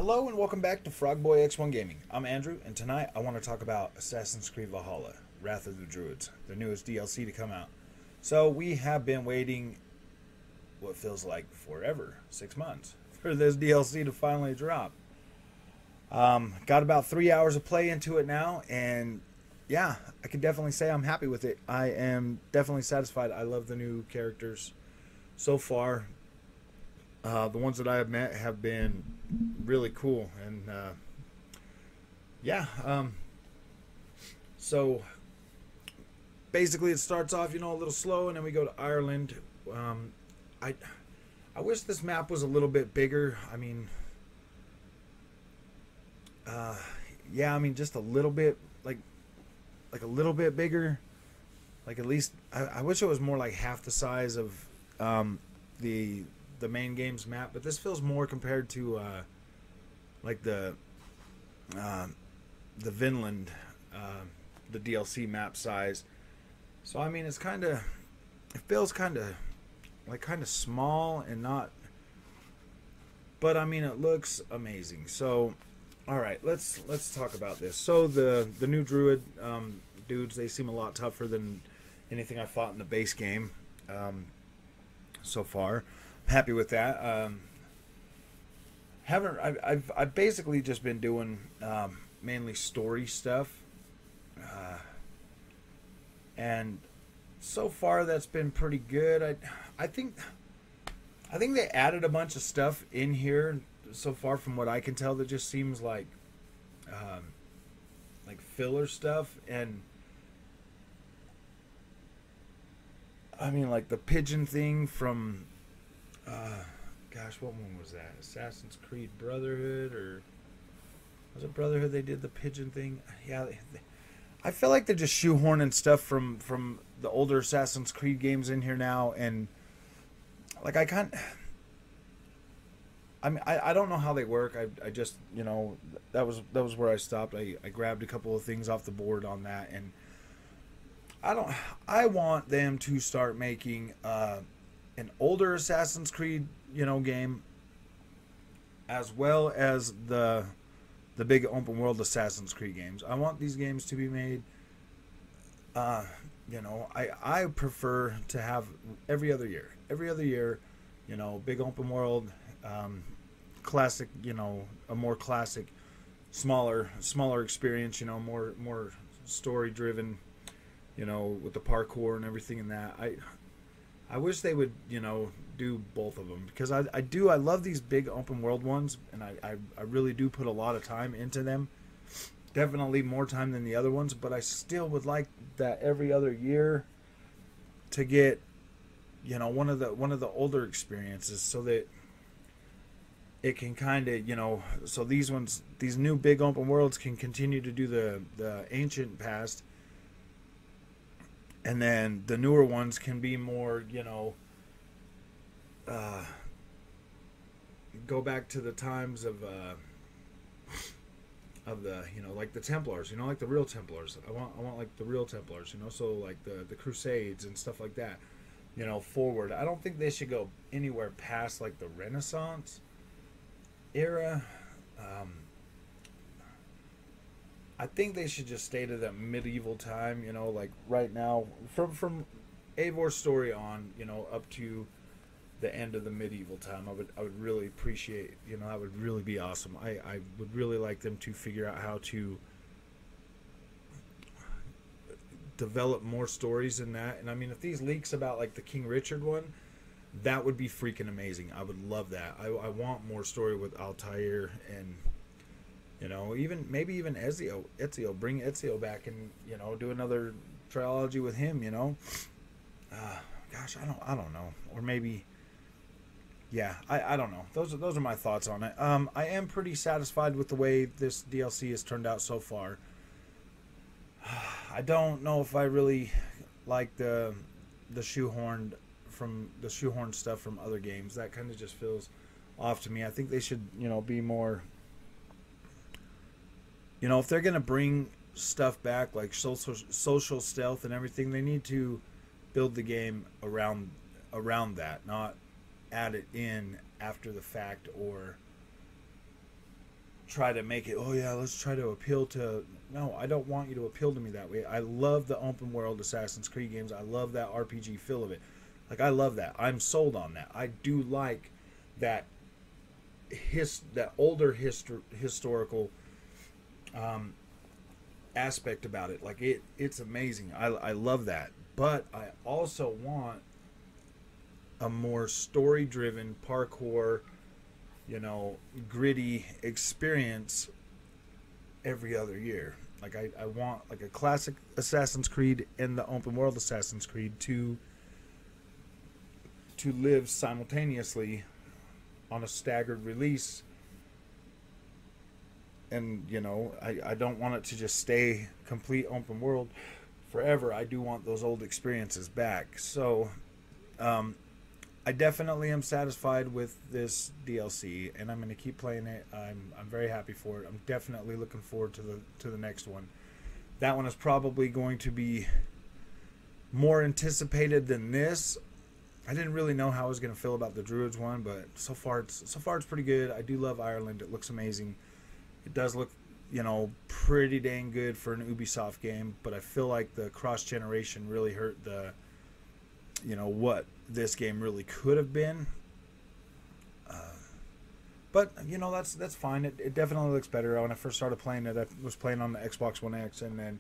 Hello and welcome back to Frogboy X1 Gaming. I'm Andrew, and tonight I want to talk about Assassin's Creed Valhalla, Wrath of the Druids, the newest DLC to come out. So we have been waiting what feels like forever, 6 months, for this DLC to finally drop. Got about 3 hours of play into it now, and yeah, I can definitely say I'm happy with it. I am definitely satisfied. I love the new characters so far. The ones that I have met have been really cool, and yeah. So basically, it starts off, a little slow, and then we go to Ireland. I I wish this map was a little bit bigger. Yeah, just a little bit, like a little bit bigger. Like at least I wish it was more like half the size of the main game's map, but this feels more compared to like the Vinland, the DLC map size. So it's it feels kind of small and not, but it looks amazing. So all right, let's talk about this. So the new druid dudes, they seem a lot tougher than anything I fought in the base game so far. Happy with that. I've basically just been doing mainly story stuff, and so far that's been pretty good. I think they added a bunch of stuff in here so far, from what I can tell, that just seems like filler stuff. And like the pigeon thing from gosh, what one was that? Assassin's Creed Brotherhood, or was it Brotherhood? They did the pigeon thing. Yeah, I feel like they're just shoehorning stuff from the older Assassin's Creed games in here now, and like I can't. I don't know how they work. I just that was where I stopped. I grabbed a couple of things off the board on that, and I want them to start making an older Assassin's Creed, game, as well as the big open world Assassin's Creed games. I want these games to be made. I prefer to have every other year, big open world, classic, a more classic, smaller experience, more story driven, with the parkour and everything in that. I wish they would, do both of them, because I love these big open world ones, and I really do put a lot of time into them. Definitely more time than the other ones, but I still would like that every other year to get, one of the older experiences, so that it can kind of, so these new big open worlds can continue to do the ancient past, and then the newer ones can be more, go back to the times of the, like the Templars, like the real Templars. I want like the real Templars, so like the Crusades and stuff like that, forward. I don't think they should go anywhere past like the Renaissance era. I think they should just stay to that medieval time, like right now, from Eivor's story on, up to the end of the medieval time. I would really appreciate, that would really be awesome. I would really like them to figure out how to develop more stories in that. And if these leaks about like the King Richard one, that would be freaking amazing. I would love that. I want more story with Altair, and maybe even Ezio, bring Ezio back, and do another trilogy with him. Gosh, I don't know, or maybe, yeah, I don't know. Those are my thoughts on it. I am pretty satisfied with the way this DLC has turned out so far. I don't know if I really like the shoehorned stuff from other games. That kind of just feels off to me. I think they should, be more. If they're gonna bring stuff back like social stealth and everything, they need to build the game around that, not add it in after the fact, or try to make it, oh yeah, let's try to appeal to. No, I don't want you to appeal to me that way. I love the open world Assassin's Creed games. I love that RPG feel of it. Like, I love that. I'm sold on that. I do like that that older historical aspect about it. Like, it's amazing. I love that. But I also want a more story driven parkour, gritty experience every other year. Like, I want like a classic Assassin's Creed and the open world Assassin's Creed to live simultaneously on a staggered release. And I don't want it to just stay complete open world forever. I do want those old experiences back. So I definitely am satisfied with this DLC, and I'm going to keep playing it. I'm very happy for it. I'm definitely looking forward to the next one. That one is probably going to be more anticipated than this. I didn't really know how I was going to feel about the Druids one, but so far it's pretty good. I do love Ireland. It looks amazing. It does look, pretty dang good for an Ubisoft game, but I feel like the cross generation really hurt the what this game really could have been. But that's fine. It definitely looks better. When I first started playing it, I was playing on the Xbox One X, and then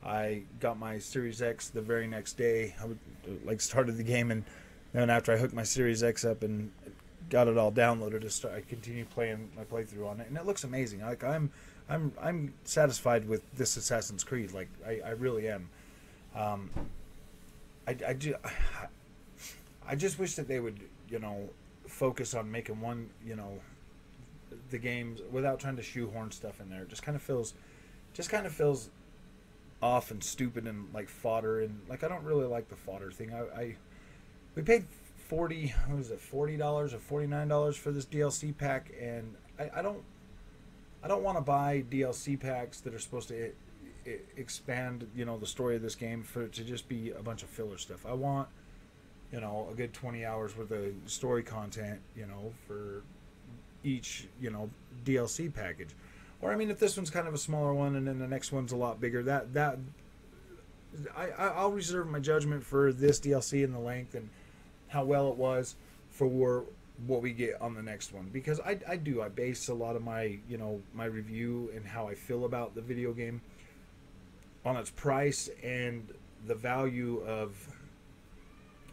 I got my Series X the very next day. I started the game, and then after I hooked my Series X up and got it all downloaded, I continued playing my playthrough on it, and it looks amazing. Like, I'm satisfied with this Assassin's Creed. Like, I really am. I just wish that they would, focus on making one, the games without trying to shoehorn stuff in there. It just kind of feels off and stupid and like fodder, and like I don't really like the fodder thing. We paid $40 or $49 for this DLC pack, and I don't want to buy DLC packs that are supposed to expand the story of this game for it to just be a bunch of filler stuff. I want a good 20 hours worth of story content for each DLC package. Or I mean, if this one's kind of a smaller one and then the next one's a lot bigger, I'll reserve my judgment for this DLC and the length and how well it was for what we get on the next one, because I base a lot of my my review and how I feel about the video game on its price and the value of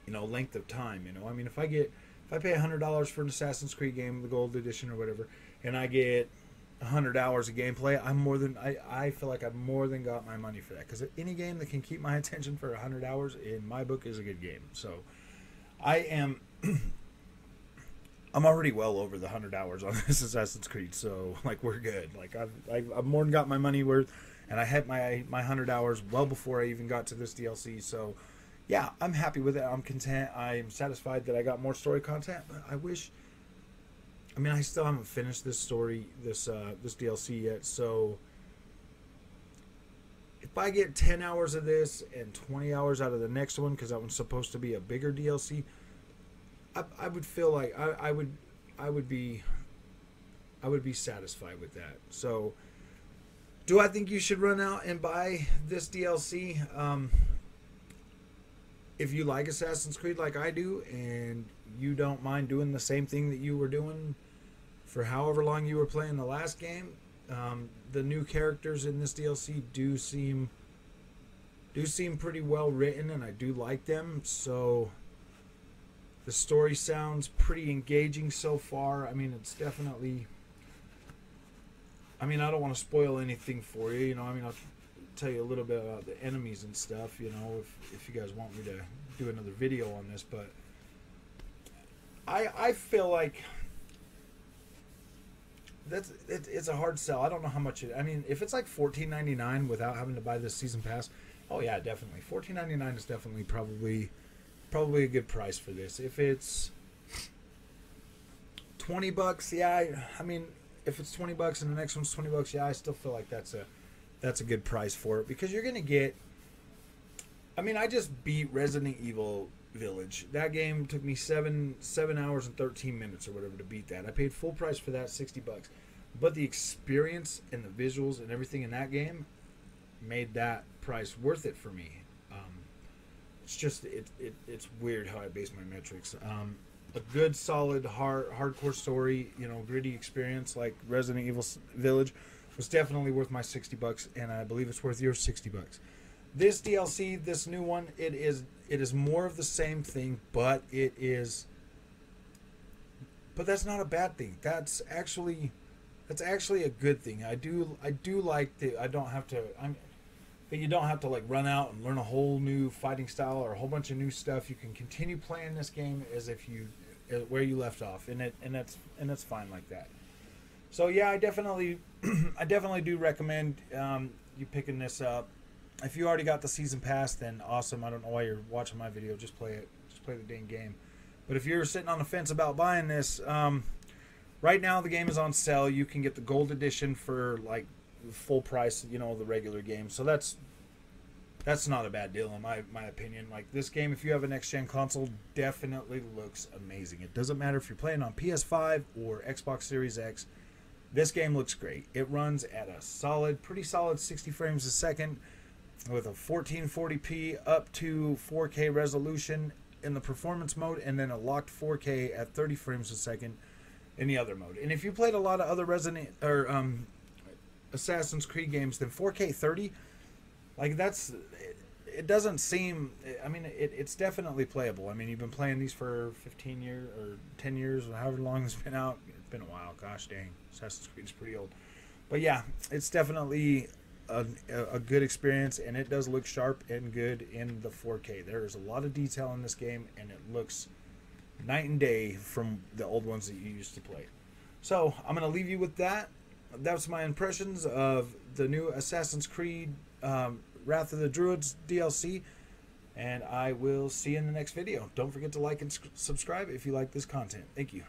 length of time. I mean, if I pay $100 for an Assassin's Creed game, the Gold Edition or whatever, and I get 100 hours of gameplay, I feel like I've more than got my money for that, because any game that can keep my attention for 100 hours in my book is a good game. So I'm already well over the 100 hours on this Assassin's Creed, so like we're good. Like I've more than got my money worth, and I had my 100 hours well before I even got to this DLC. So yeah, I'm happy with it. I'm content. I'm satisfied that I got more story content, but I still haven't finished this story, this DLC yet. So if I get 10 hours of this and 20 hours out of the next one, because that one's supposed to be a bigger DLC, I would feel like I would be satisfied with that. So, do I think you should run out and buy this DLC? If you like Assassin's Creed like I do, and you don't mind doing the same thing that you were doing for however long you were playing the last game, the new characters in this DLC do seem pretty well written, and I do like them. So the story sounds pretty engaging so far. I mean, it's definitely. I don't want to spoil anything for you. I'll tell you a little bit about the enemies and stuff, if you guys want me to do another video on this, but I feel like it's a hard sell. I don't know how much if it's like $14.99 without having to buy this season pass, oh yeah, definitely $14.99 is definitely probably a good price for this. If it's $20, yeah, if it's $20 and the next one's $20, yeah, I still feel like that's a good price for it, because you're gonna get. I just beat Resident Evil Village. That game took me 7 hours and 13 minutes or whatever to beat that. I paid full price for that, $60. but the experience and the visuals and everything in that game made that price worth it for me. It's just it's weird how I base my metrics. A good, solid, hardcore story, you know, gritty experience like Resident Evil Village was definitely worth my $60, and I believe it's worth your $60. This DLC, this new one, it is more of the same thing, but that's not a bad thing. That's actually a good thing. I do like that you don't have to like run out and learn a whole new fighting style or a whole bunch of new stuff. You can continue playing this game as if you where you left off, and that's fine like that. So yeah, I definitely do recommend you picking this up. If you already got the season pass, then awesome. I don't know why you're watching my video. Just play it. Just play the dang game. But if you're sitting on the fence about buying this, right now the game is on sale. You can get the gold edition for like full price, you know, the regular game. So that's not a bad deal in my opinion. Like, this game, if you have a next gen console, definitely looks amazing. It doesn't matter if you're playing on PS5 or Xbox Series X. This game looks great. It runs at a pretty solid 60 frames a second with a 1440p up to 4K resolution in the performance mode, and then a locked 4K at 30 frames a second in the other mode. And if you played a lot of other Assassin's Creed games, then 4K 30, like, it doesn't seem, I mean, it's definitely playable. I mean, you've been playing these for 15 years or 10 years or however long it's been out. It's been a while. Gosh dang, Assassin's Creed is pretty old. But yeah, it's definitely a good experience, and it does look sharp and good in the 4K. There is a lot of detail in this game, and it looks night and day from the old ones that you used to play. So I'm going to leave you with that. That's my impressions of the new Assassin's Creed Wrath of the Druids DLC, and I will see you in the next video. Don't forget to like and subscribe if you like this content. Thank you.